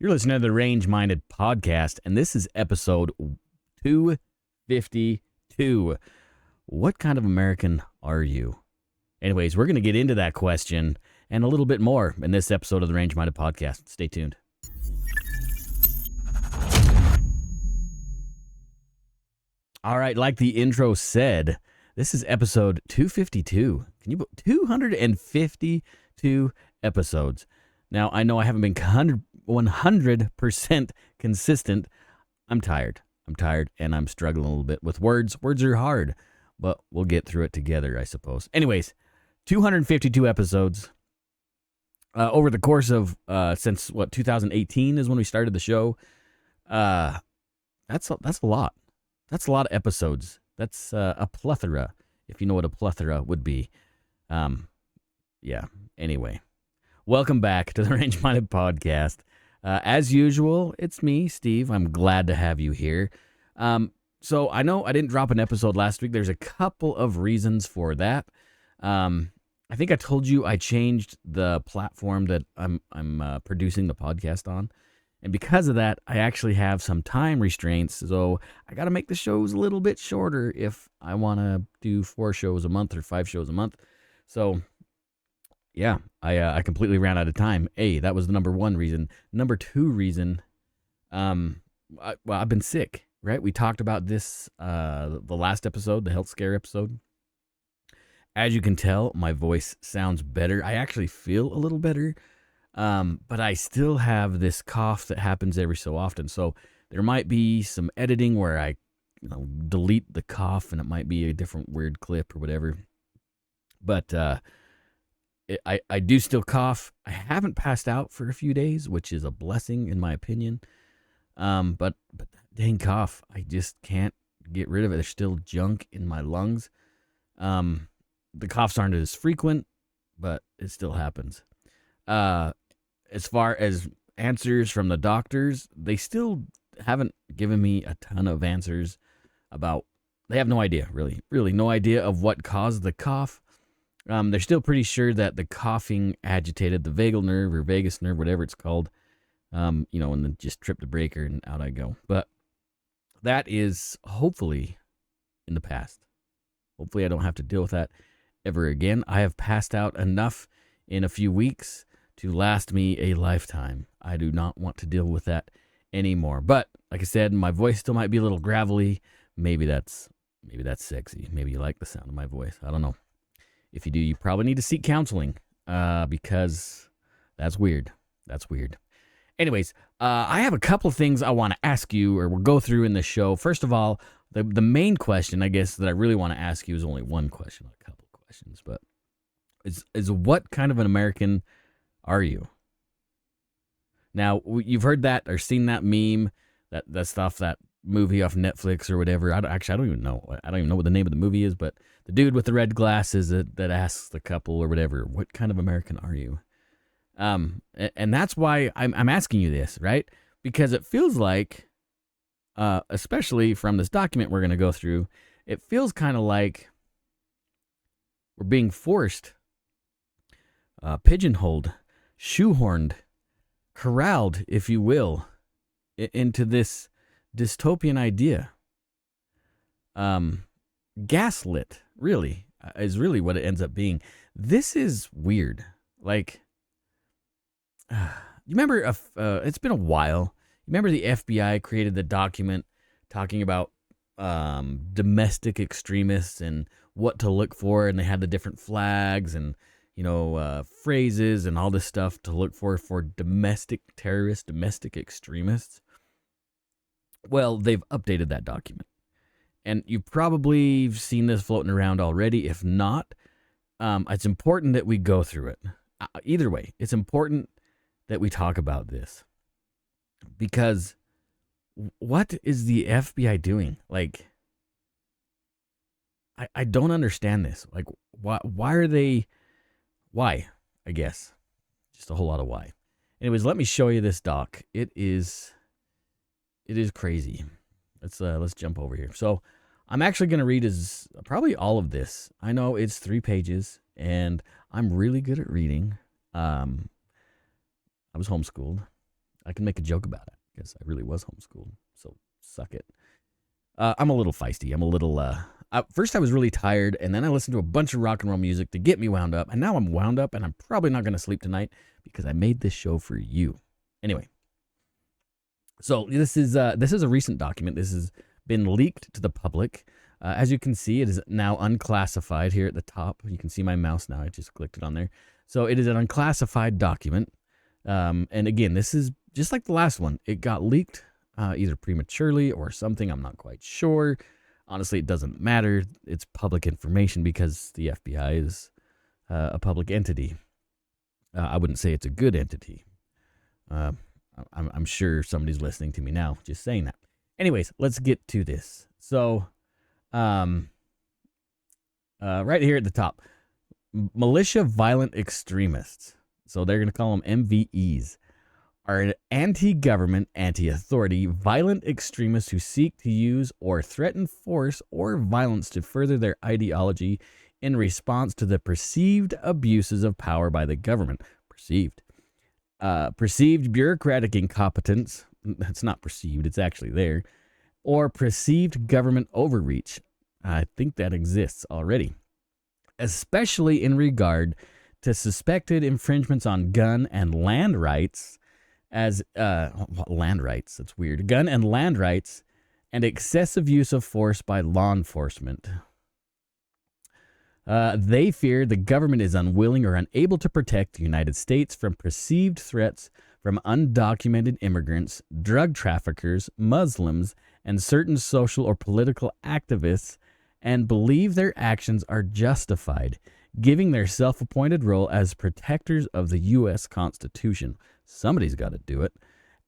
You're listening to the Range Minded Podcast, and this is episode 252. What kind of American are you? Anyways, we're going to get into that question and a little bit more in this episode of the Range Minded Podcast. Stay tuned. All right, like the intro said, this is episode 252. Can you believe 252 episodes? Now, I know I haven't been 100% consistent. I'm tired, and I'm struggling a little bit with words. Words are hard, but we'll get through it together, I suppose. Anyways, 252 episodes over the course of, since, 2018 is when we started the show. That's a lot. That's a lot of episodes. That's a plethora, if you know what a plethora would be. Anyway. Welcome back to the Range Minded Podcast. As usual, it's me, Steve. I'm glad to have you here. So I know I didn't drop an episode last week. There's a couple of reasons for that. I think I told you I changed the platform that I'm producing the podcast on. And because of that, I actually have some time restraints. So I got to make the shows a little bit shorter if I want to do 4 shows a month or 5 shows a month. So yeah, I completely ran out of time. That was the number one reason. Number 2 reason, I've been sick, right? We talked about this, the last episode, the health scare episode. As you can tell, my voice sounds better. I actually feel a little better, but I still have this cough that happens every so often. So there might be some editing where I delete the cough and it might be a different weird clip or whatever. But I do still cough. I haven't passed out for a few days, which is a blessing in my opinion. But that dang cough, I just can't get rid of it. There's still junk in my lungs. The coughs aren't as frequent, but it still happens. As far as answers from the doctors, they still haven't given me a ton of answers about. They have no idea, really no idea of what caused the cough. They're still pretty sure that the coughing agitated the vagal nerve or vagus nerve, whatever it's called, and then just tripped the breaker and out I go. But that is hopefully in the past. Hopefully I don't have to deal with that ever again. I have passed out enough in a few weeks to last me a lifetime. I do not want to deal with that anymore. But like I said, my voice still might be a little gravelly. Maybe that's sexy. Maybe you like the sound of my voice. I don't know. If you do, you probably need to seek counseling because that's weird. Anyways, I have a couple of things I want to ask you, or we'll go through in the show. First of all, the main question, I guess, that I really want to ask you is only one question, not a couple of questions, but is what kind of an American are you? Now, you've heard that or seen that meme, that stuff, that movie off Netflix or whatever. I don't even know. I don't even know what the name of the movie is, but the dude with the red glasses that asks the couple or whatever, what kind of American are you? And that's why I'm asking you this, right? Because it feels like, especially from this document we're going to go through, it feels kind of like we're being forced, pigeonholed, shoehorned, corralled, if you will, into this dystopian idea. Gaslit, really, is really what it ends up being. This is weird. Like, you remember, it's been a while. You remember the FBI created the document talking about domestic extremists and what to look for, and they had the different flags and phrases and all this stuff to look for domestic terrorists, domestic extremists. Well, they've updated that document. And you've probably seen this floating around already. If not, it's important that we go through it. Either way, it's important that we talk about this. Because what is the FBI doing? Like, I don't understand this. Like, why are they... Why, I guess. Just a whole lot of why. Anyways, let me show you this doc. It is crazy. Let's jump over here. So I'm actually going to read probably all of this. I know it's 3 pages, and I'm really good at reading. I was homeschooled. I can make a joke about it because I really was homeschooled. So suck it. I'm a little feisty. I'm a little. First, I was really tired, and then I listened to a bunch of rock and roll music to get me wound up, and now I'm wound up, and I'm probably not going to sleep tonight because I made this show for you. Anyway, so this is a recent document. This has been leaked to the public. As you can see, it is now unclassified here at the top. You can see my mouse now. I just clicked it on there. So it is an unclassified document. And again, this is just like the last one. It got leaked either prematurely or something. I'm not quite sure. Honestly, it doesn't matter. It's public information because the FBI is a public entity. I wouldn't say it's a good entity. I'm sure somebody's listening to me now just saying that. Anyways, let's get to this. So, right here at the top, militia violent extremists. So they're going to call them MVEs. Are anti-government, anti-authority, violent extremists who seek to use or threaten force or violence to further their ideology in response to the perceived abuses of power by the government. Perceived bureaucratic incompetence. That's not perceived, it's actually there. Or perceived government overreach. I think that exists already. Especially in regard to suspected infringements on gun and land rights land rights, that's weird. Gun and land rights and excessive use of force by law enforcement. They fear the government is unwilling or unable to protect the United States from perceived threats from undocumented immigrants, drug traffickers, Muslims, and certain social or political activists, and believe their actions are justified, giving their self-appointed role as protectors of the U.S. Constitution. Somebody's got to do it.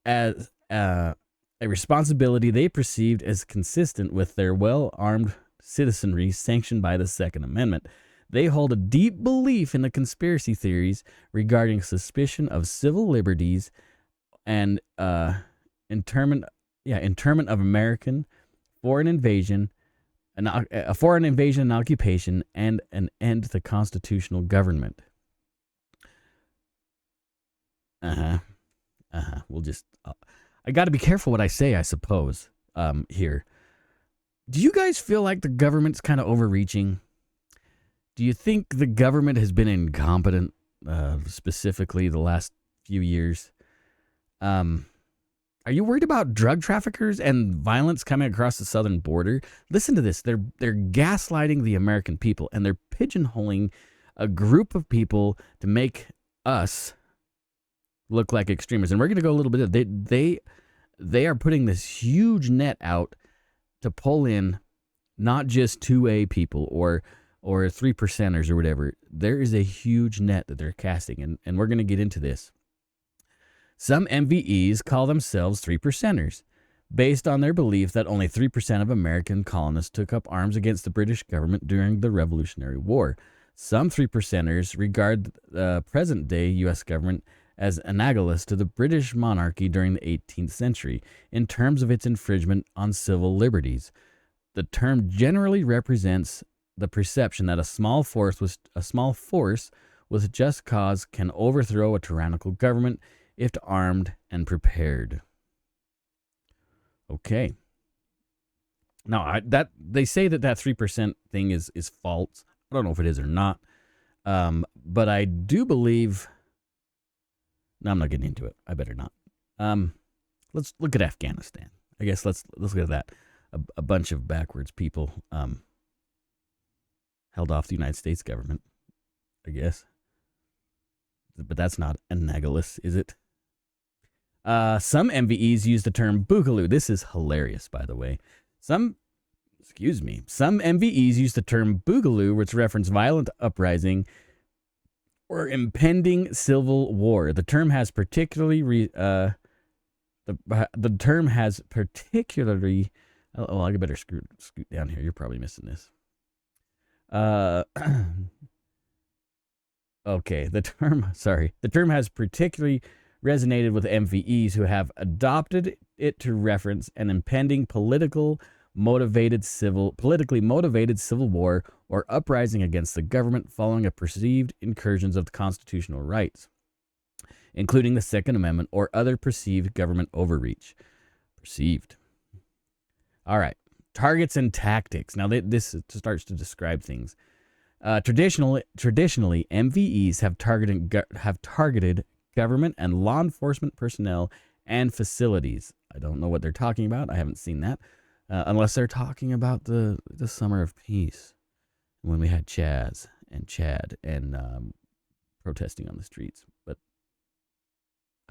As a responsibility they perceived as consistent with their well-armed citizenry sanctioned by the Second Amendment. They hold a deep belief in the conspiracy theories regarding suspicion of civil liberties and internment of American foreign invasion, a foreign invasion and occupation, and an end to the constitutional government. We'll just, I got to be careful what I say, I suppose, here. Do you guys feel like the government's kind of overreaching? Do you think the government has been incompetent, specifically the last few years? Are you worried about drug traffickers and violence coming across the southern border? Listen to this. They're gaslighting the American people, and they're pigeonholing a group of people to make us look like extremists. And we're going to go a little bit of they are putting this huge net out to pull in not just 2A people or 3%ers or whatever. There is a huge net that they're casting, and we're going to get into this. Some MVEs call themselves 3%ers, based on their belief that only 3% of American colonists took up arms against the British government during the Revolutionary War. Some 3%ers regard the present-day U.S. government as analogous to the British monarchy during the 18th century in terms of its infringement on civil liberties. The term generally represents the perception that a small force with just cause can overthrow a tyrannical government if armed and prepared. Okay. Now, they say that 3% thing is false. I don't know if it is or not. But I do believe... No, I'm not getting into it. I better not. Let's look at Afghanistan. I guess let's look at that. A bunch of backwards people held off the United States government, I guess. But that's not analogous, is it? Some MVEs use the term boogaloo. This is hilarious, by the way. Some MVEs use the term boogaloo, which reference violent uprising or impending civil war. The term has particularly I better scoot down here. You're probably missing this. Okay, the term has particularly resonated with MVEs who have adopted it to reference an impending politically motivated civil war or uprising against the government following a perceived incursions of the constitutional rights. including the Second Amendment or other perceived government overreach. Perceived. All right. Targets and tactics. Now, this starts to describe things. Traditionally, MVEs have targeted government and law enforcement personnel and facilities. I don't know what they're talking about. I haven't seen that, unless they're talking about the Summer of Peace, when we had Chad and protesting on the streets. But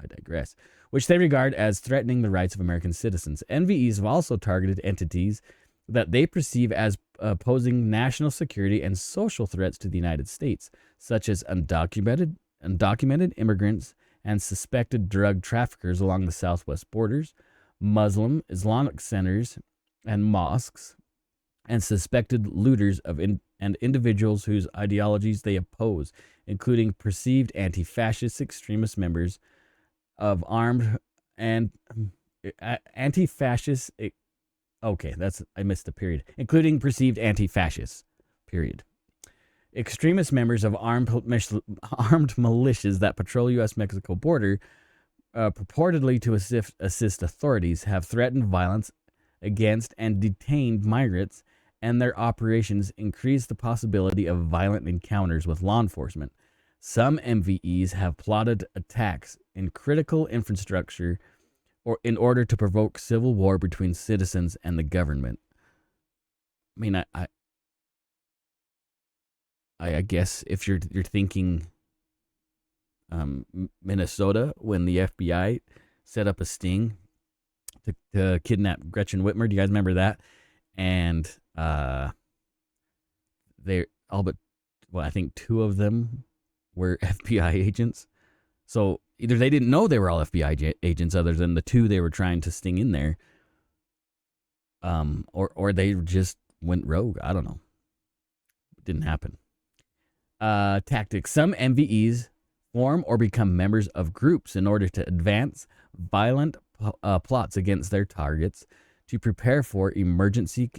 I digress. Which they regard as threatening the rights of American citizens. MVEs have also targeted entities that they perceive as posing national security and social threats to the United States, such as undocumented immigrants and suspected drug traffickers along the southwest borders, Muslim, Islamic centers and mosques, and suspected looters and individuals whose ideologies they oppose, including perceived anti-fascist extremist members of armed and anti-fascist. Okay, I missed the period. Including perceived anti-fascists. Period. Extremist members of armed militias that patrol U.S.-Mexico border, purportedly to assist authorities, have threatened violence against and detained migrants, and their operations increase the possibility of violent encounters with law enforcement. Some MVEs have plotted attacks in critical infrastructure or in order to provoke civil war between citizens and the government. I mean, I guess if you're thinking Minnesota, when the FBI set up a sting to kidnap Gretchen Whitmer, do you guys remember that? And they all but, well, I think two of them were FBI agents. So either they didn't know they were all FBI agents, other than the two they were trying to sting in there, or they just went rogue. I don't know. It didn't happen. Tactics. Some MVEs form or become members of groups in order to advance violent plots against their targets, to prepare for emergency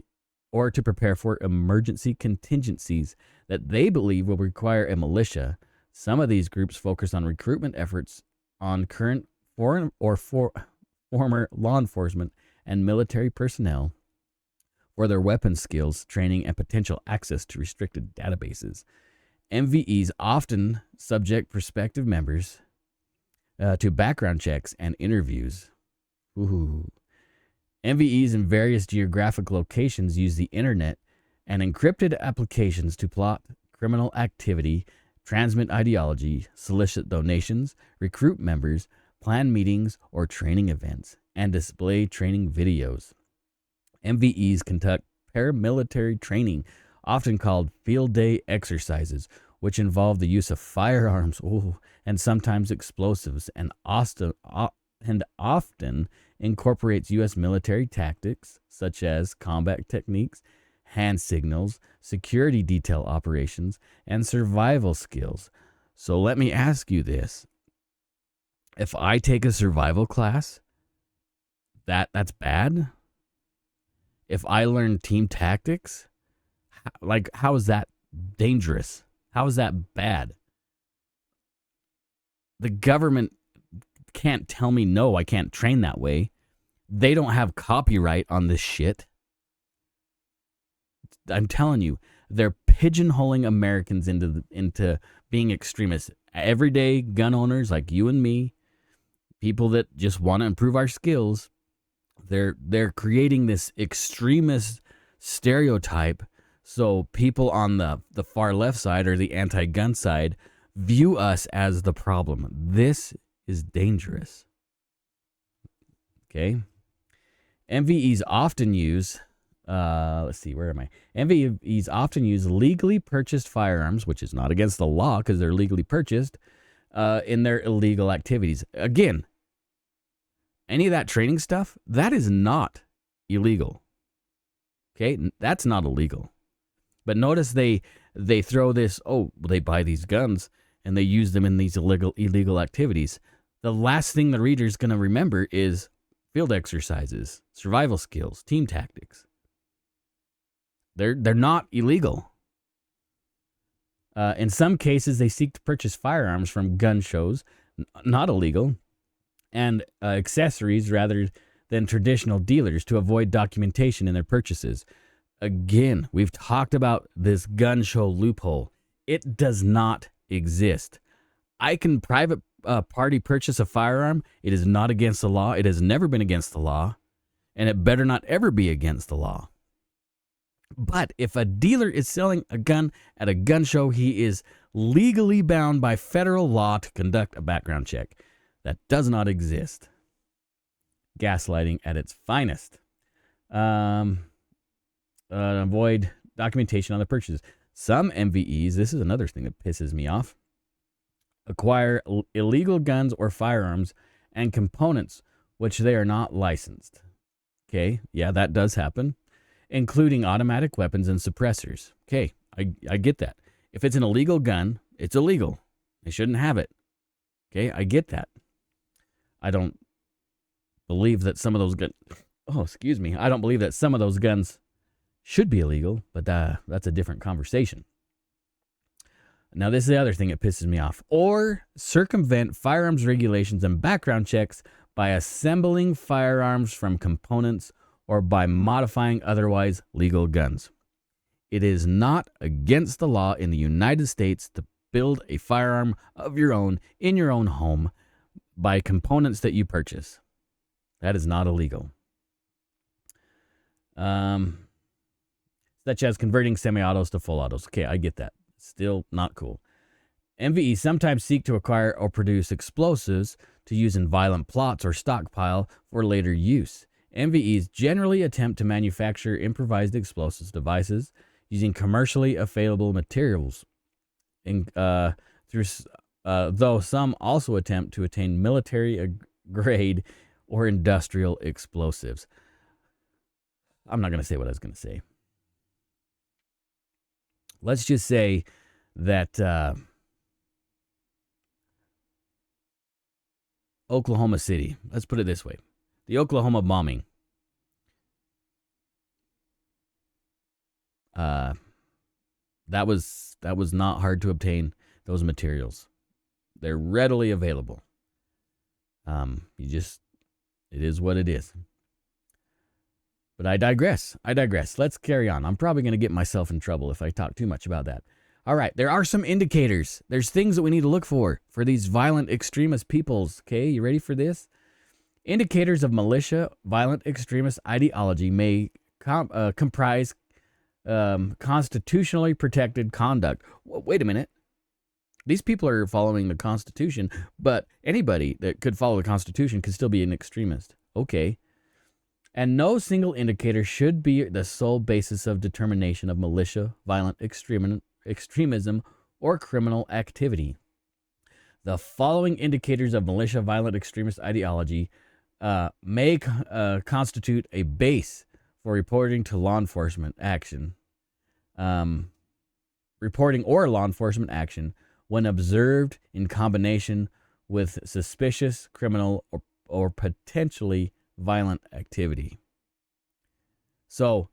contingencies that they believe will require a militia. Some of these groups focus on recruitment efforts on current foreign or former law enforcement and military personnel for their weapons skills, training, and potential access to restricted databases. MVEs often subject prospective members to background checks and interviews. Ooh. MVEs in various geographic locations use the internet and encrypted applications to plot criminal activity, transmit ideology, solicit donations, recruit members, plan meetings or training events, and display training videos. MVEs conduct paramilitary training, often called field day exercises, which involve the use of firearms and sometimes explosives, and often incorporates U.S. military tactics such as combat techniques, hand signals, security detail operations, and survival skills. So let me ask you this. If I take a survival class, that's bad? If I learn team tactics, how is that dangerous? How is that bad? The government can't tell me no, I can't train that way. They don't have copyright on this shit. I'm telling you, they're pigeonholing Americans into being extremists. Everyday gun owners like you and me, people that just want to improve our skills, they're creating this extremist stereotype, so people on the far left side or the anti-gun side view us as the problem. This is dangerous. Okay? MVEs often use, MVEs often use legally purchased firearms, which is not against the law because they're legally purchased, in their illegal activities. Again, any of that training stuff, that is not illegal. Okay? That's not illegal. But notice they throw this, they buy these guns and they use them in these illegal activities. The last thing the reader's going to remember is field exercises, survival skills, team tactics. They're not illegal. In some cases, they seek to purchase firearms from gun shows, not illegal, and accessories rather than traditional dealers to avoid documentation in their purchases. Again, we've talked about this gun show loophole. It does not exist. I can private party purchase a firearm. It is not against the law. It has never been against the law, and it better not ever be against the law. But if a dealer is selling a gun at a gun show, he is legally bound by federal law to conduct a background check. That does not exist. Gaslighting at its finest. Avoid documentation on the purchases. Some MVEs, this is another thing that pisses me off, acquire illegal guns or firearms and components which they are not licensed. Okay, yeah, that does happen, including automatic weapons and suppressors. Okay, I get that. If it's an illegal gun, it's illegal. They shouldn't have it. Okay, I get that. I don't believe that some of those guns, I don't believe that some of those guns should be illegal, but that's a different conversation. Now, this is the other thing that pisses me off. Or circumvent firearms regulations and background checks by assembling firearms from components or by modifying otherwise legal guns. It is not against the law in the United States to build a firearm of your own in your own home by components that you purchase. That is not illegal. Such as converting semi-autos to full autos. Okay, I get that. Still not cool. MVEs sometimes seek to acquire or produce explosives to use in violent plots or stockpile for later use. MVEs generally attempt to manufacture improvised explosives devices using commercially available materials, though some also attempt to attain military-grade or industrial explosives. I'm not going to say what I was going to say. Let's just say that Oklahoma City, let's put it this way, the Oklahoma bombing, that was not hard to obtain, those materials. They're readily available. It is what it is. But I digress. Let's carry on. I'm probably going to get myself in trouble if I talk too much about that. All right, there are some indicators. There's things that we need to look for these violent extremist peoples. Okay, you ready for this? Indicators of militia, violent extremist ideology may comprise constitutionally protected conduct. Wait a minute. These people are following the Constitution, but anybody that could follow the Constitution could still be an extremist. Okay. And no single indicator should be the sole basis of determination of militia, violent extremism, or criminal activity. The following indicators of militia, violent extremist ideology may constitute a base for reporting to law enforcement action. Reporting or law enforcement action when observed in combination with suspicious criminal or potentially violent activity. So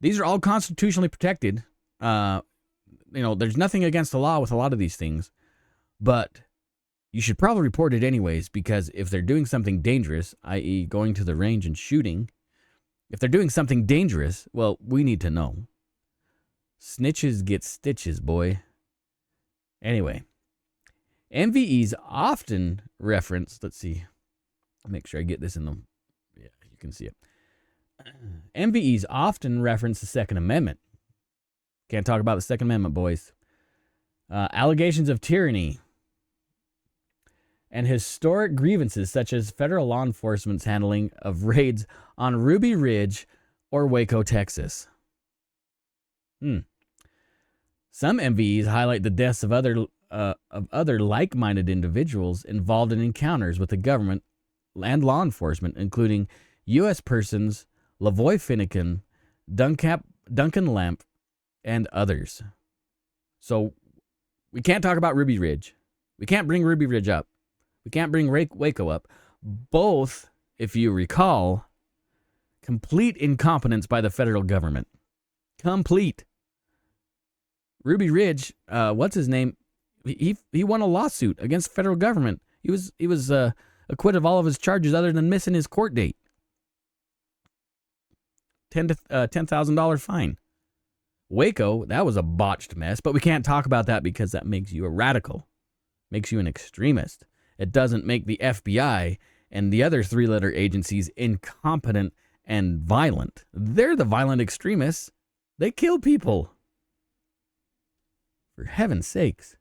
these are all constitutionally protected. There's nothing against the law with a lot of these things, but you should probably report it anyways, because if they're doing something dangerous, i.e. going to the range and shooting, if they're doing something dangerous, well, we need to know. Snitches get stitches, boy. Anyway, MVEs often reference, let's see, make sure I get this in the, yeah, you can see it. MVEs often reference the Second Amendment. Can't talk about the Second Amendment, boys. Allegations of tyranny and historic grievances such as federal law enforcement's handling of raids on Ruby Ridge or Waco, Texas. Some MVEs highlight the deaths of other like-minded individuals involved in encounters with the government and law enforcement, including U.S. persons Lavoy Finnegan, Duncan Lamp, and others. So we can't talk about Ruby Ridge. We can't bring Ruby Ridge up. We can't bring Waco up. Both, if you recall, complete incompetence by the federal government. Complete. Ruby Ridge, what's his name? He won a lawsuit against the federal government He was acquitted of all of his charges other than missing his court date. $10,000 fine. Waco, that was a botched mess, but we can't talk about that because that makes you a radical, makes you an extremist. It doesn't make the FBI and the other three-letter agencies incompetent and violent. They're the violent extremists. They kill people. For heaven's sakes.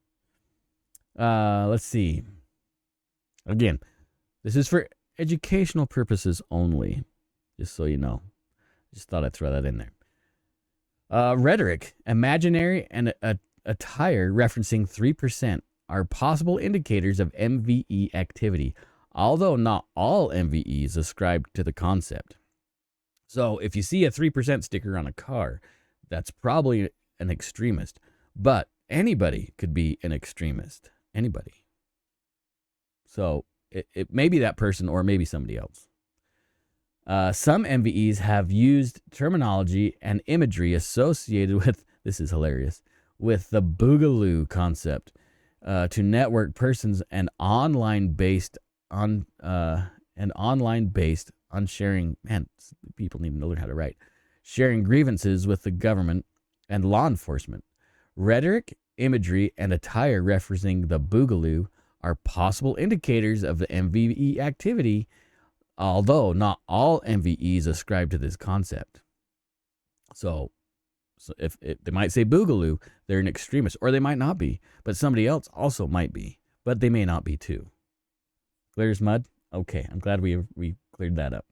Let's see. Again, this is for educational purposes only, just so you know. Just thought I'd throw that in there. Rhetoric, imaginary, and attire referencing 3% are possible indicators of MVE activity, although not all MVEs ascribe to the concept. So if you see a 3% sticker on a car, that's probably an extremist. But anybody could be an extremist. Anybody. So it may be that person or maybe somebody else. Some MVEs have used terminology and imagery associated with, this is hilarious, with the boogaloo concept to network persons and online based on sharing, man, people need to learn how to write, sharing grievances with the government and law enforcement. Rhetoric, imagery, and attire referencing the boogaloo are possible indicators of the MVE activity, although not all MVEs ascribe to this concept. So if they might say boogaloo, they're an extremist, or they might not be, but somebody else also might be, but they may not be too. Clear as mud? Okay, I'm glad we cleared that up.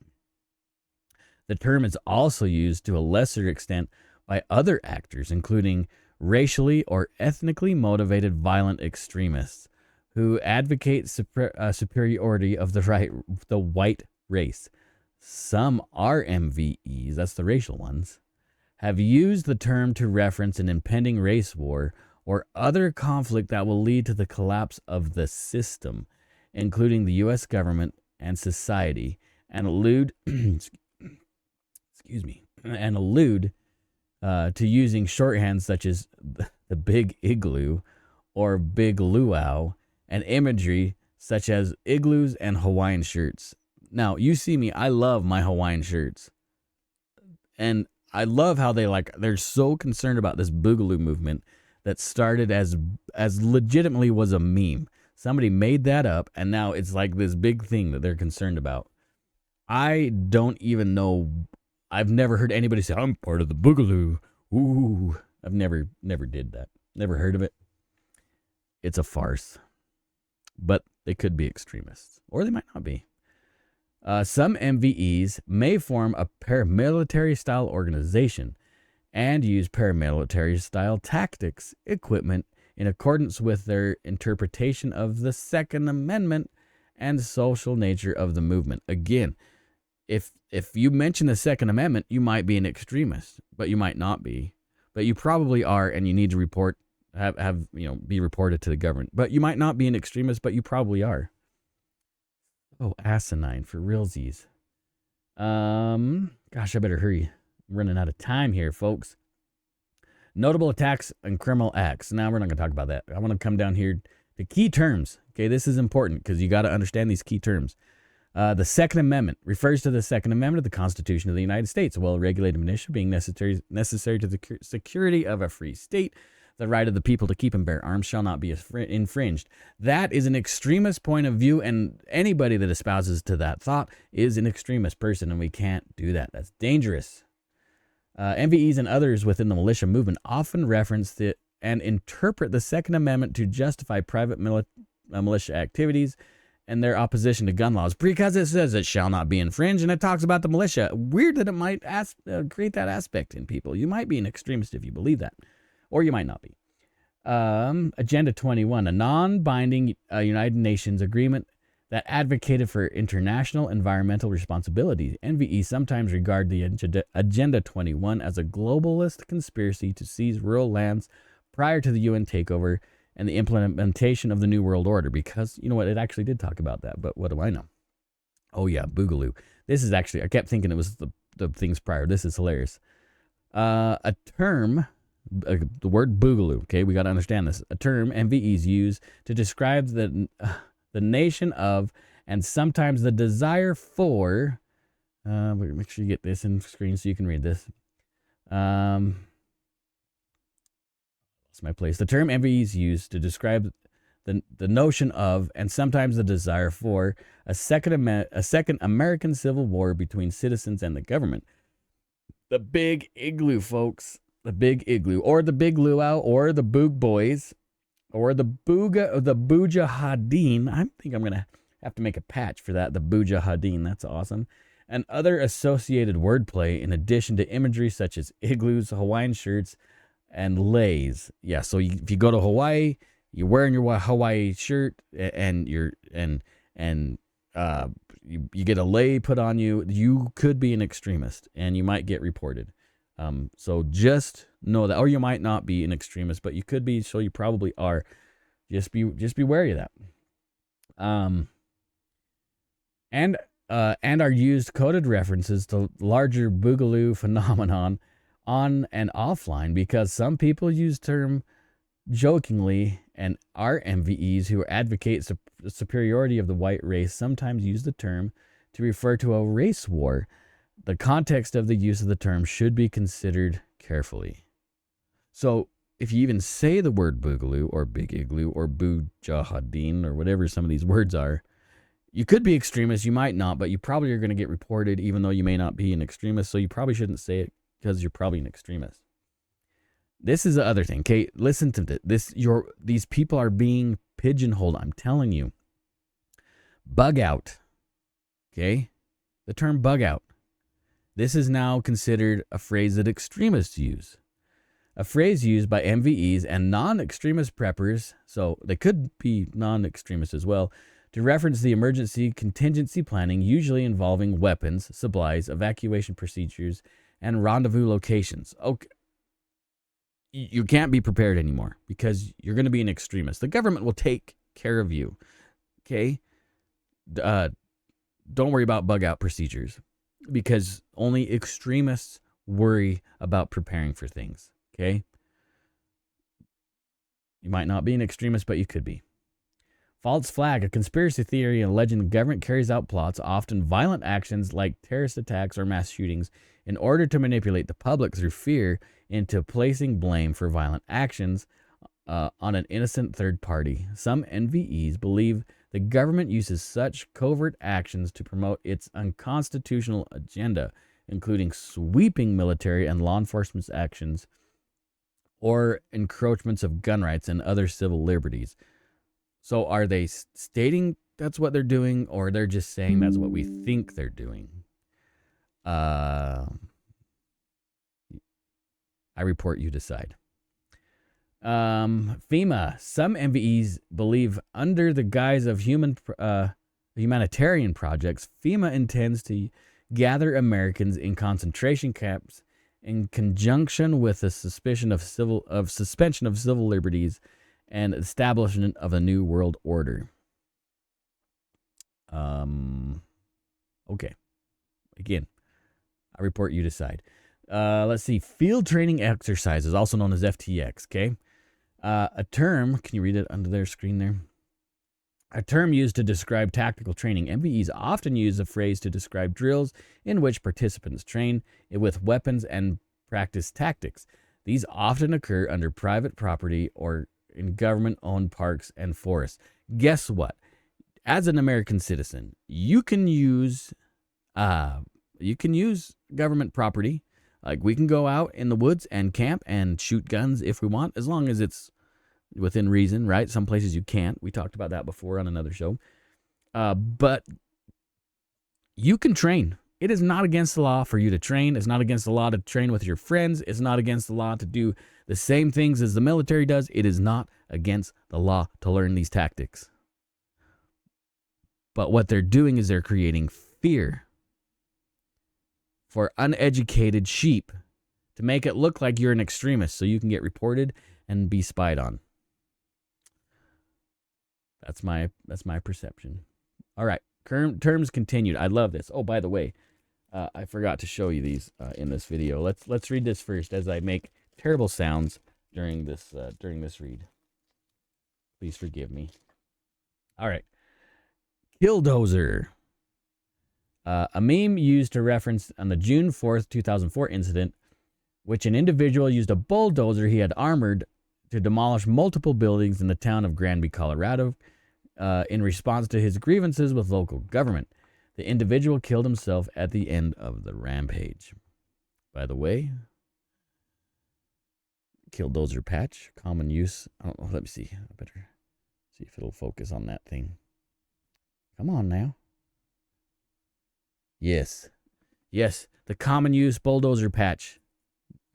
The term is also used to a lesser extent by other actors, including racially or ethnically motivated violent extremists who advocate superiority of the white race. Some RMVEs, that's the racial ones, have used the term to reference an impending race war or other conflict that will lead to the collapse of the system, including the U.S. government and society, and allude to using shorthand such as the big igloo or big luau, and imagery such as igloos and Hawaiian shirts. Now, you see me, I love my Hawaiian shirts. And I love how they're so concerned about this boogaloo movement that started as legitimately was a meme. Somebody made that up, and now it's like this big thing that they're concerned about. I don't even know. I've never heard anybody say, I'm part of the boogaloo. Ooh, I've never did that. Never heard of it. It's a farce. But they could be extremists, or they might not be. Some MVEs may form a paramilitary-style organization and use paramilitary-style tactics, equipment, in accordance with their interpretation of the Second Amendment and social nature of the movement. Again, if you mention the Second Amendment, you might be an extremist, but you might not be. But you probably are, and you need to be reported to the government. But you might not be an extremist, but you probably are. Oh, asinine for realsies. Gosh, I better hurry. I'm running out of time here, folks. Notable attacks and criminal acts. Now, we're not going to talk about that. I want to come down here to key terms. Okay, this is important because you got to understand these key terms. The Second Amendment refers to the Second Amendment of the Constitution of the United States, a well-regulated militia being necessary to the security of a free state. The right of the people to keep and bear arms shall not be infringed. That is an extremist point of view, and anybody that espouses to that thought is an extremist person, and we can't do that. That's dangerous. MVEs and others within the militia movement often reference and interpret the Second Amendment to justify private militia activities and their opposition to gun laws because it says it shall not be infringed, and it talks about the militia. Weird that it might create that aspect in people. You might be an extremist if you believe that. Or you might not be. Agenda 21, a non-binding United Nations agreement that advocated for international environmental responsibility. NVE sometimes regard the Agenda 21 as a globalist conspiracy to seize rural lands prior to the UN takeover and the implementation of the New World Order. Because, you know what, it actually did talk about that, but what do I know? Oh yeah, boogaloo. This is actually, I kept thinking it was the things prior. This is hilarious. A term... the word boogaloo, okay, we got to understand this. A term MVEs use to describe the the nation of, and sometimes the desire for. Make sure you get this in screen so you can read this. That's my place. The term envy is used to describe the notion of, and sometimes the desire for, a second American Civil War between citizens and the government. The Big Igloo, folks. The Big Igloo, or the Big Luau, or the Boog Boys, or the Bujahideen. I think I'm gonna have to make a patch for that. The Bujahideen. That's awesome. And other associated wordplay, in addition to imagery such as igloos, Hawaiian shirts, and leis. Yeah, so if you go to Hawaii, you're wearing your Hawaii shirt, and you get a lei put on you, you could be an extremist, and you might get reported. So just know that, or you might not be an extremist, but you could be, so you probably are. Just be wary of that. And are used coded references to larger boogaloo phenomenon on and offline, because some people use term jokingly, and our MVEs who advocate the superiority of the white race sometimes use the term to refer to a race war. The context of the use of the term should be considered carefully. So if you even say the word boogaloo or big igloo or bujahideen or whatever some of these words are, you could be extremist, you might not, but you probably are going to get reported even though you may not be an extremist, so you probably shouldn't say it because you're probably an extremist. This is the other thing. Okay, listen to this. These people are being pigeonholed. I'm telling you. Bug out. Okay? The term bug out. This is now considered a phrase that extremists use. A phrase used by MVEs and non-extremist preppers, so they could be non-extremists as well, to reference the emergency contingency planning usually involving weapons, supplies, evacuation procedures, and rendezvous locations. Okay. You can't be prepared anymore because you're going to be an extremist. The government will take care of you. Okay? Don't worry about bug out procedures because only extremists worry about preparing for things. Okay? You might not be an extremist, but you could be. False flag, a conspiracy theory alleging the government carries out plots, often violent actions like terrorist attacks or mass shootings, in order to manipulate the public through fear into placing blame for violent actions on an innocent third party. Some NVEs believe the government uses such covert actions to promote its unconstitutional agenda, including sweeping military and law enforcement actions or encroachments of gun rights and other civil liberties. So are they stating that's what they're doing, or they're just saying that's what we think they're doing? I report, you decide. FEMA. Some MVEs believe under the guise of humanitarian projects, FEMA intends to gather Americans in concentration camps in conjunction with the suspension of civil liberties and establishment of a new world order. Okay. Again, I report, you decide. Let's see. Field training exercises, also known as FTX, okay? A term, can you read it under their screen there? A term used to describe tactical training. MVEs often use a phrase to describe drills in which participants train with weapons and practice tactics. These often occur under private property or in government-owned parks and forests. Guess what? As an American citizen, you can use government property. Like, we can go out in the woods and camp and shoot guns if we want, as long as it's within reason, right? Some places you can't. We talked about that before on another show. But you can train. It is not against the law for you to train. It's not against the law to train with your friends. It's not against the law to do the same things as the military does. It is not against the law to learn these tactics. But what they're doing is they're creating fear for uneducated sheep to make it look like you're an extremist so you can get reported and be spied on. That's my perception. All right. Terms continued. I love this. Oh, by the way, I forgot to show you these in this video. Let's read this first as I make terrible sounds during this read. Please forgive me. All right. Killdozer. A meme used to reference on the June 4th, 2004 incident, which an individual used a bulldozer he had armored to demolish multiple buildings in the town of Granby, Colorado, in response to his grievances with local government. The individual killed himself at the end of the rampage. By the way, Killdozer patch, common use. Oh, let me see. I better see if it'll focus on that thing. Come on now. Yes. Yes, the common use bulldozer patch,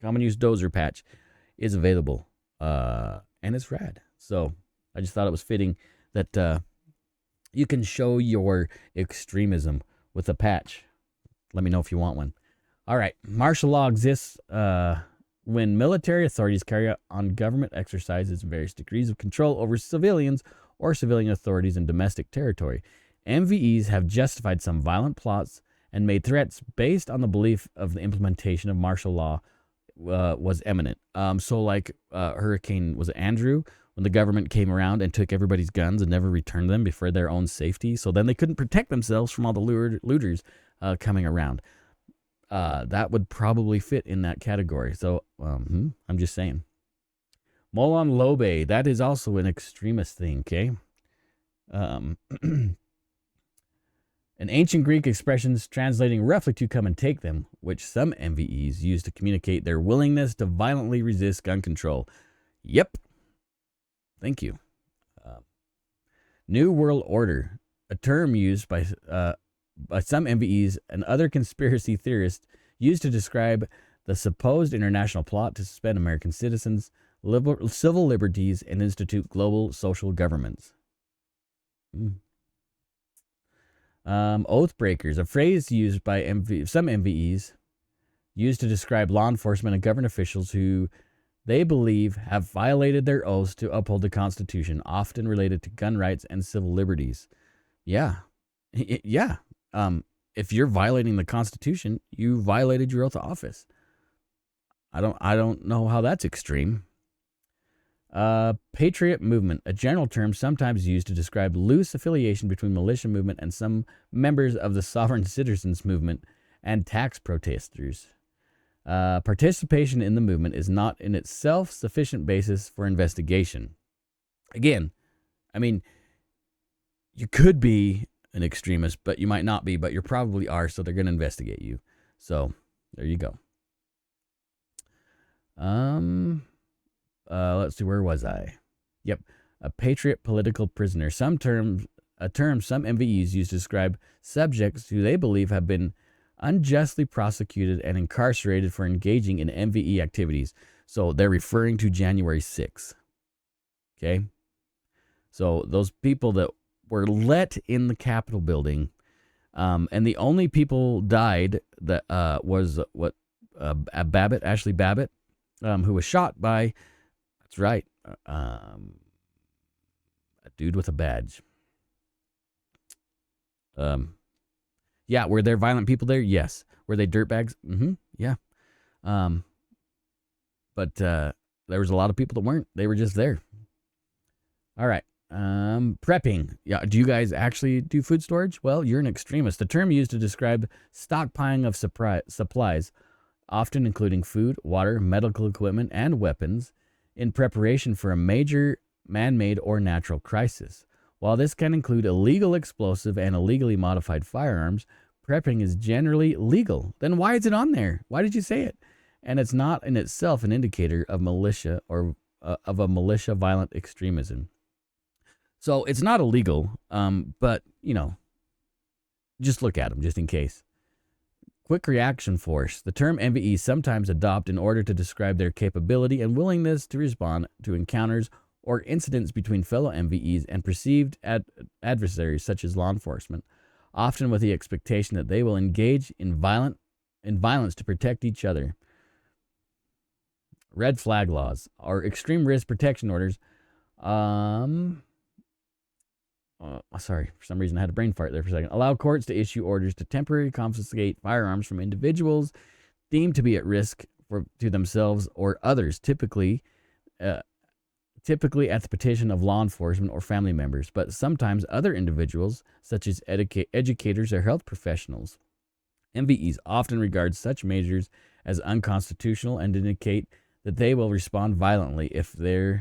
common use dozer patch is available. And it's rad. So I just thought it was fitting that you can show your extremism with a patch. Let me know if you want one. All right. Martial law exists when military authorities carry out on government exercises various degrees of control over civilians or civilian authorities in domestic territory. MVEs have justified some violent plots and made threats based on the belief of the implementation of martial law was imminent. So like Hurricane, was it Andrew? When the government came around and took everybody's guns and never returned them for their own safety. So then they couldn't protect themselves from all the looters coming around. That would probably fit in that category. So I'm just saying. Molon Lobe, that is also an extremist thing, okay? An ancient Greek expressions translating roughly to come and take them, which some MVEs use to communicate their willingness to violently resist gun control. Yep. Thank you. New World Order, a term used by some MVEs and other conspiracy theorists used to describe the supposed international plot to suspend American citizens' civil liberties and institute global social governments. Oathbreakers, a phrase used by some MVEs, used to describe law enforcement and government officials who they believe have violated their oaths to uphold the Constitution, often related to gun rights and civil liberties. Yeah. Yeah. If you're violating the Constitution, you violated your oath of office. I don't know how that's extreme. Patriot movement, a general term sometimes used to describe loose affiliation between militia movement and some members of the sovereign citizens movement and tax protesters. Participation in the movement is not in itself sufficient basis for investigation. Again, I mean, you could be an extremist, but you might not be, but you probably are, so they're going to investigate you. So, there you go. Let's see, where was I? Yep, a patriot political prisoner. A term some MVEs use to describe subjects who they believe have been unjustly prosecuted and incarcerated for engaging in MVE activities. So they're referring to January 6th. Okay? So those people that were let in the Capitol building, and the only people died that was Ashley Babbitt, who was shot by, that's right, a dude with a badge. Yeah, were there violent people there? Yes. Were they dirtbags? Yeah. But there was a lot of people that weren't. They were just there. All right. Prepping. Yeah. Do you guys actually do food storage? Well, you're an extremist. The term used to describe stockpiling of supplies, often including food, water, medical equipment, and weapons, in preparation for a major man-made or natural crisis. While this can include illegal explosive and illegally modified firearms, prepping is generally legal. Then why is it on there? Why did you say it? And it's not in itself an indicator of militia or of a militia violent extremism. So it's not illegal, but, just look at them just in case. Quick reaction force. The term MVE sometimes adopt in order to describe their capability and willingness to respond to encounters or incidents between fellow MVEs and perceived adversaries such as law enforcement, often with the expectation that they will engage in violence to protect each other. Red flag laws or extreme risk protection orders. Sorry, for some reason I had a brain fart there for a second. Allow courts to issue orders to temporarily confiscate firearms from individuals deemed to be at risk to themselves or others, typically typically at the petition of law enforcement or family members, but sometimes other individuals, such as educators or health professionals. MVEs often regard such measures as unconstitutional and indicate that they will respond violently if they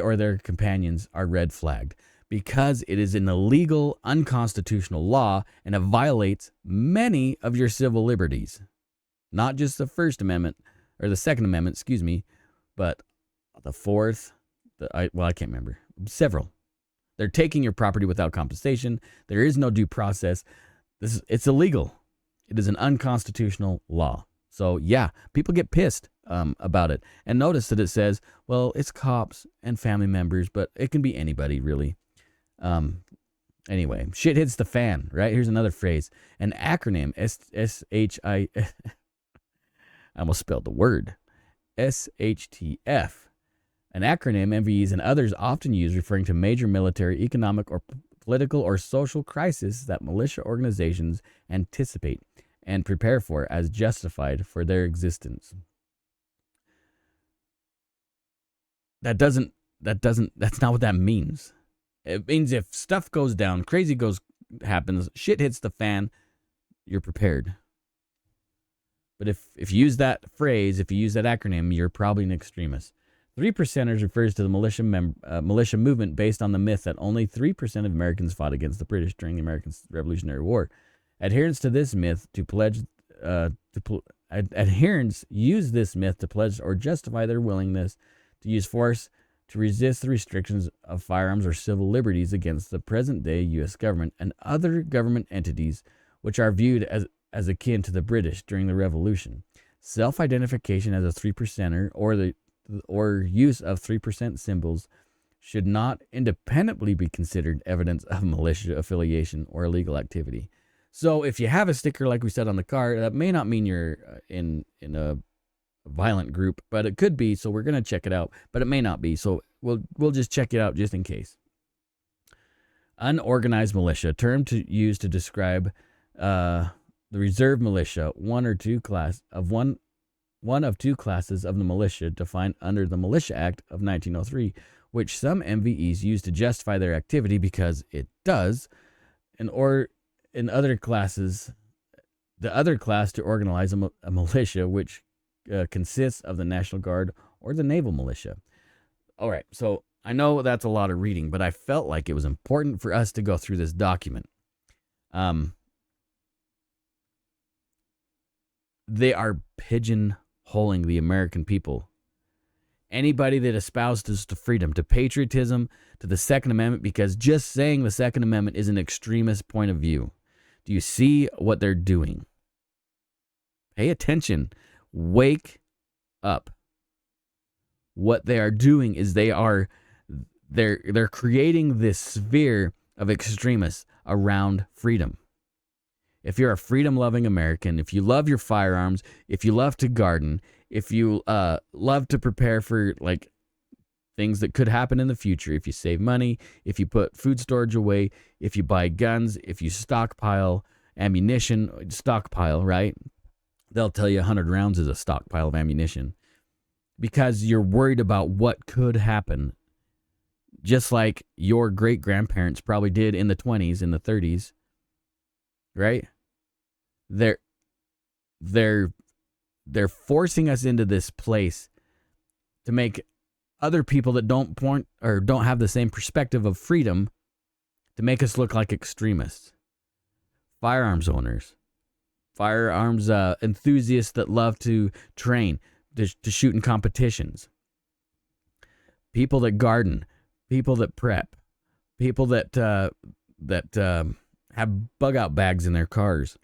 or their companions are red flagged, because it is an illegal, unconstitutional law and it violates many of your civil liberties. Not just the First Amendment or the Second Amendment, but the Fourth, I can't remember. Several. They're taking your property without compensation. There is no due process. It's illegal. It is an unconstitutional law. So yeah, people get pissed about it. And notice that it says, well, it's cops and family members, but it can be anybody really. Anyway, shit hits the fan, right? Here's another phrase. An acronym, S-H-I... I almost spelled the word. SHTF. An acronym MVEs and others often use referring to major military, economic, or political or social crisis that militia organizations anticipate and prepare for as justified for their existence. That's not what that means. It means if stuff goes down, happens, shit hits the fan, you're prepared. But if you use that phrase, if you use that acronym, you're probably an extremist. 3%ers refers to the militia movement based on the myth that only 3% of Americans fought against the British during the American Revolutionary War. Adherents to this myth adherents use this myth to pledge or justify their willingness to use force to resist the restrictions of firearms or civil liberties against the present-day U.S. government and other government entities which are viewed as akin to the British during the Revolution. Self-identification as a 3%er or use of 3% symbols should not independently be considered evidence of militia affiliation or illegal activity. So if you have a sticker like we said on the car, that may not mean you're in a violent group, but it could be, so we're going to check it out, but it may not be, so we'll just check it out just in case. Unorganized militia, term used to describe the reserve militia, one of two classes of the militia defined under the Militia Act of 1903, which some MVEs use to justify their activity because it does, in other classes, the other class to organize a militia, which consists of the National Guard or the Naval Militia. All right, so I know that's a lot of reading, but I felt like it was important for us to go through this document. They are pigeonholing the American people. Anybody that espouses to freedom, to patriotism, to the Second Amendment, because just saying the Second Amendment is an extremist point of view. Do you see what they're doing? Pay attention. Wake up. What they are doing is they're creating this sphere of extremists around freedom. If you're a freedom-loving American, if you love your firearms, if you love to garden, if you love to prepare for like things that could happen in the future, if you save money, if you put food storage away, if you buy guns, if you stockpile ammunition, right? They'll tell you 100 rounds is a stockpile of ammunition because you're worried about what could happen, just like your great-grandparents probably did in the 20s, in the 30s, right? They're forcing us into this place to make other people that don't have the same perspective of freedom to make us look like extremists. Firearms owners, firearms enthusiasts that love to train, to shoot in competitions, people that garden, people that prep, people that have bug out bags in their cars.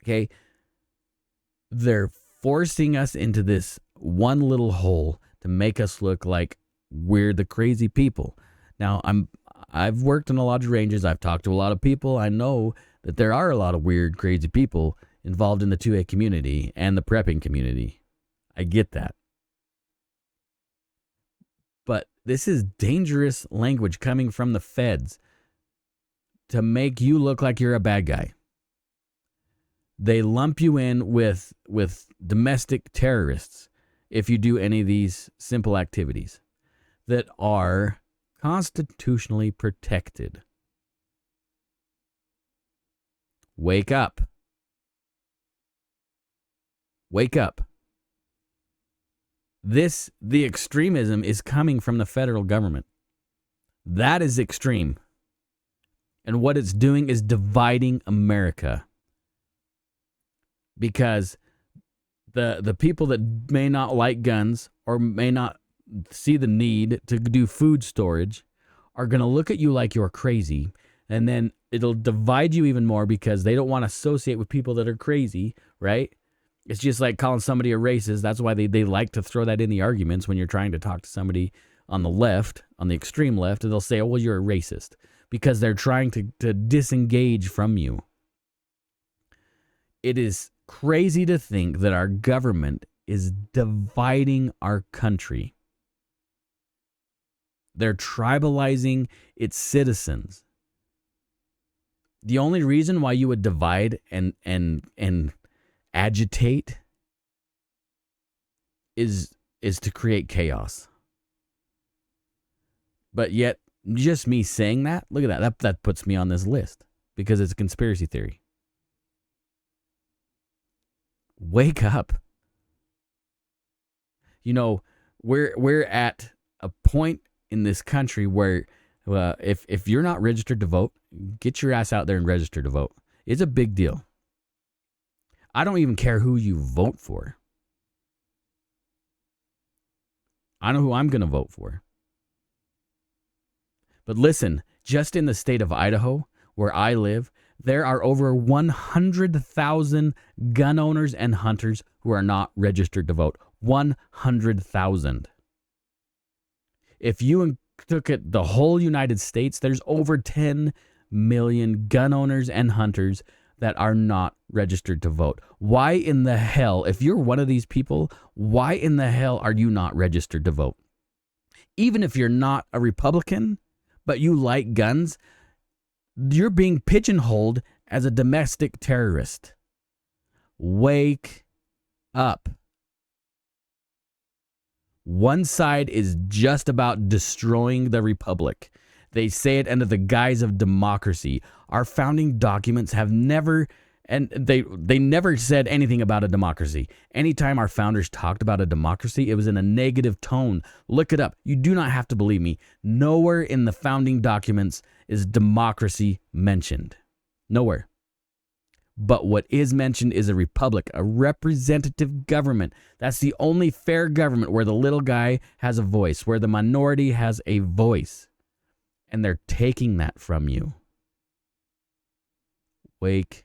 Okay, they're forcing us into this one little hole to make us look like we're the crazy people. Now, I've worked on a lot of ranges. I've talked to a lot of people. I know that there are a lot of weird, crazy people involved in the 2A community and the prepping community. I get that. But this is dangerous language coming from the feds to make you look like you're a bad guy. They lump you in with domestic terrorists. if you do any of these simple activities that are constitutionally protected. Wake up. Wake up. The extremism is coming from the federal government. That is extreme. And what it's doing is dividing America. Because the people that may not like guns or may not see the need to do food storage are going to look at you like you're crazy. And then it'll divide you even more because they don't want to associate with people that are crazy, right? It's just like calling somebody a racist. That's why they like to throw that in the arguments when you're trying to talk to somebody on the left, on the extreme left, and they'll say, oh, well, you're a racist, because they're trying to disengage from you. It is crazy to think that our government is dividing our country. They're tribalizing its citizens. The only reason why you would divide and agitate is to create chaos. But yet, just me saying that, look at that puts me on this list because it's a conspiracy theory. Wake up. You know, we're at a point in this country where if you're not registered to vote, get your ass out there and register to vote. It's a big deal. I don't even care who you vote for. I know who I'm going to vote for. But listen, just in the state of Idaho, where I live, there are over 100,000 gun owners and hunters who are not registered to vote. 100,000. If you took it the whole United States, there's over 10 million gun owners and hunters that are not registered to vote. Why in the hell, if you're one of these people, why in the hell are you not registered to vote? Even if you're not a Republican, but you like guns, you're being pigeonholed as a domestic terrorist. Wake up. One side is just about destroying the republic. They say it under the guise of democracy. Our founding documents have never, and they never said anything about a democracy. Anytime our founders talked about a democracy, it was in a negative tone. Look it up. You do not have to believe me. Nowhere in the founding documents is democracy mentioned. Nowhere. But what is mentioned is a republic, a representative government. That's the only fair government where the little guy has a voice, where the minority has a voice. And they're taking that from you. Wake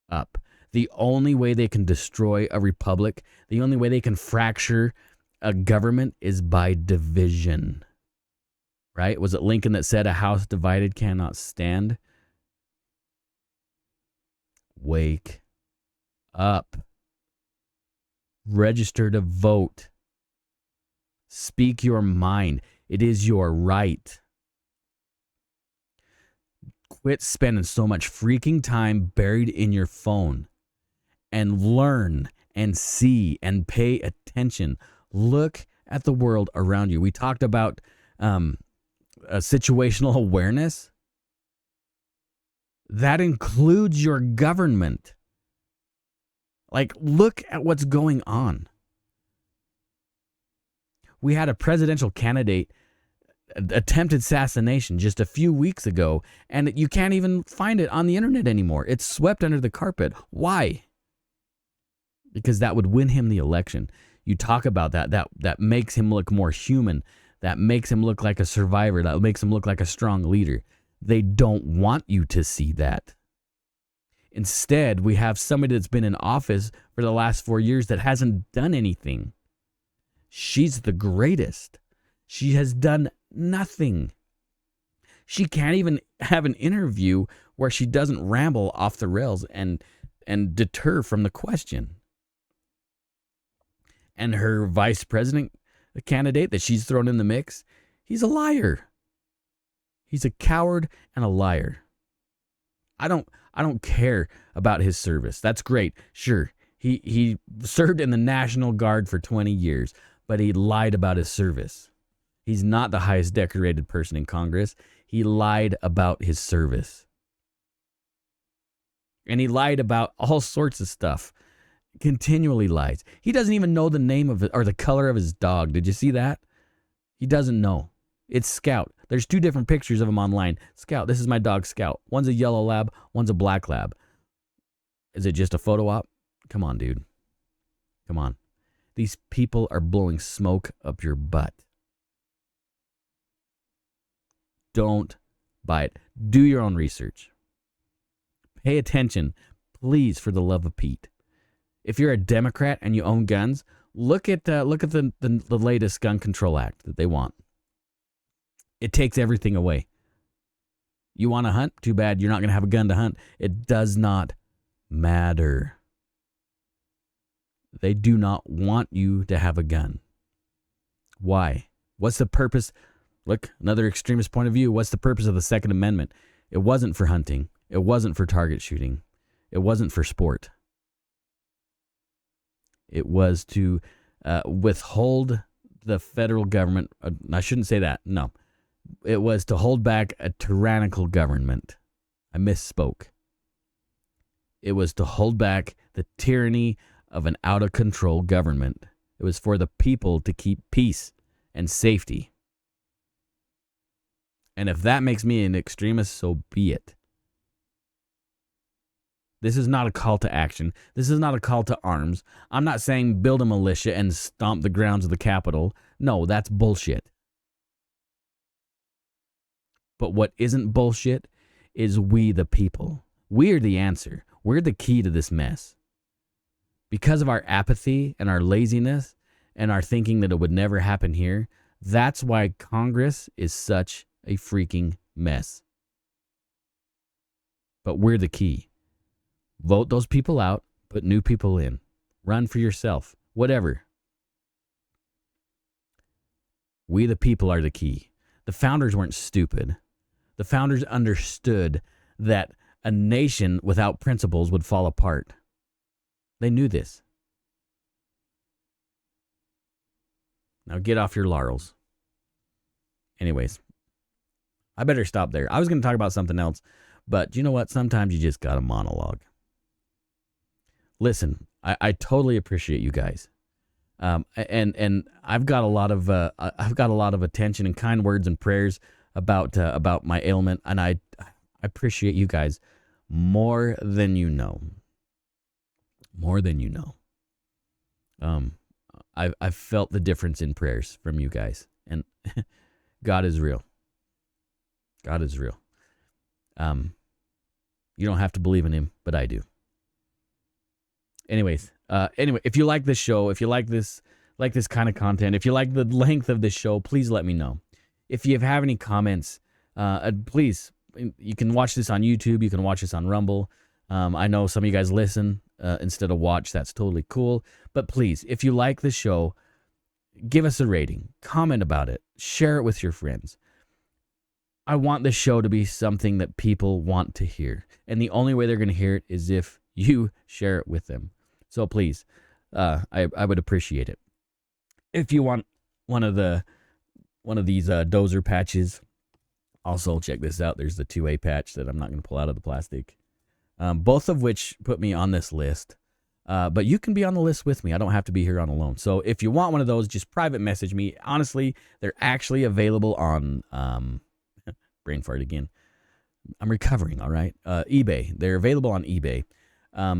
up. The only way they can destroy a republic, the only way they can fracture a government is by division. Right? Was it Lincoln that said a house divided cannot stand? Wake up. Register to vote. Speak your mind. It is your right. Quit spending so much freaking time buried in your phone and learn and see and pay attention. Look at the world around you. We talked about situational awareness. That includes your government. Like, look at what's going on. We had a presidential candidate attempted assassination just a few weeks ago, and you can't even find it on the internet anymore. It's swept under the carpet. Why? Because that would win him the election. You talk about that makes him look more human. That makes him look like a survivor. That makes him look like a strong leader. They don't want you to see that. Instead, we have somebody that's been in office for the last 4 years that hasn't done anything. She's the greatest. She has done nothing. She can't even have an interview where she doesn't ramble off the rails and deter from the question. And her vice president candidate that she's thrown in the mix, he's a liar. He's a coward and a liar. I don't care about his service. That's great. Sure, He served in the National Guard for 20 years, but he lied about his service. He's not the highest decorated person in Congress. He lied about his service. And he lied about all sorts of stuff. Continually lies. He doesn't even know the name of it or the color of his dog. Did you see that? He doesn't know. It's Scout. There's 2 different pictures of him online. Scout, this is my dog Scout. One's a yellow lab, one's a black lab. Is it just a photo op? Come on, dude. Come on. These people are blowing smoke up your butt. Don't buy it. Do your own research. Pay attention, please, for the love of Pete. If you're a Democrat and you own guns, look at the latest gun control act that they want. It takes everything away. You want to hunt? Too bad you're not going to have a gun to hunt. It does not matter. They do not want you to have a gun. Why? What's the purpose? Look, another extremist point of view. What's the purpose of the Second Amendment? It wasn't for hunting. It wasn't for target shooting. It wasn't for sport. It was to withhold the federal government. I shouldn't say that. No. It was to hold back a tyrannical government. I misspoke. It was to hold back the tyranny of an out-of-control government. It was for the people to keep peace and safety. And if that makes me an extremist, so be it. This is not a call to action. This is not a call to arms. I'm not saying build a militia and stomp the grounds of the Capitol. No, that's bullshit. But what isn't bullshit is we the people. We're the answer. We're the key to this mess. Because of our apathy and our laziness and our thinking that it would never happen here, that's why Congress is such a freaking mess. But we're the key. Vote those people out, put new people in. Run for yourself, whatever. We the people are the key. The founders weren't stupid. The founders understood that a nation without principles would fall apart. They knew this. Now get off your laurels. Anyways, I better stop there. I was going to talk about something else, but you know what? Sometimes you just got to monologue. Listen, I totally appreciate you guys, and I've got a lot of attention and kind words and prayers about my ailment, and I appreciate you guys more than you know. More than you know. I've felt the difference in prayers from you guys, and God is real. God is real. You don't have to believe in him, but I do. Anyways, if you like this show, if you like this kind of content, if you like the length of this show, please let me know. If you have any comments, please, you can watch this on YouTube. You can watch this on Rumble. I know some of you guys listen instead of watch. That's totally cool. But please, if you like the show, give us a rating, comment about it, share it with your friends. I want this show to be something that people want to hear. And the only way they're going to hear it is if you share it with them. So please, I would appreciate it. If you want one of these dozer patches, also check this out. There's the 2A patch that I'm not going to pull out of the plastic. Both of which put me on this list. But you can be on the list with me. I don't have to be here on alone. So if you want one of those, just private message me. Honestly, they're actually available on brain fart again. I'm recovering, all right? eBay. They're available on eBay.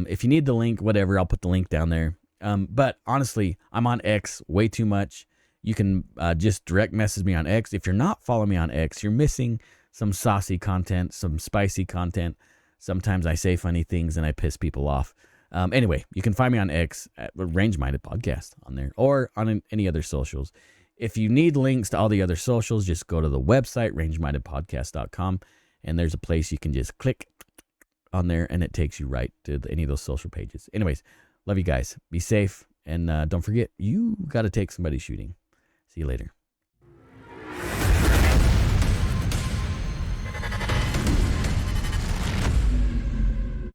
If you need the link, whatever, I'll put the link down there. But honestly, I'm on X way too much. You can just direct message me on X. If you're not following me on X, you're missing some saucy content, some spicy content. Sometimes I say funny things and I piss people off. Anyway, you can find me on X at Range Minded Podcast on there or on any other socials. If you need links to all the other socials, just go to the website, rangemindedpodcast.com, and there's a place you can just click on there, and it takes you right to any of those social pages. Anyways, love you guys. Be safe, and don't forget, you got to take somebody shooting. See you later.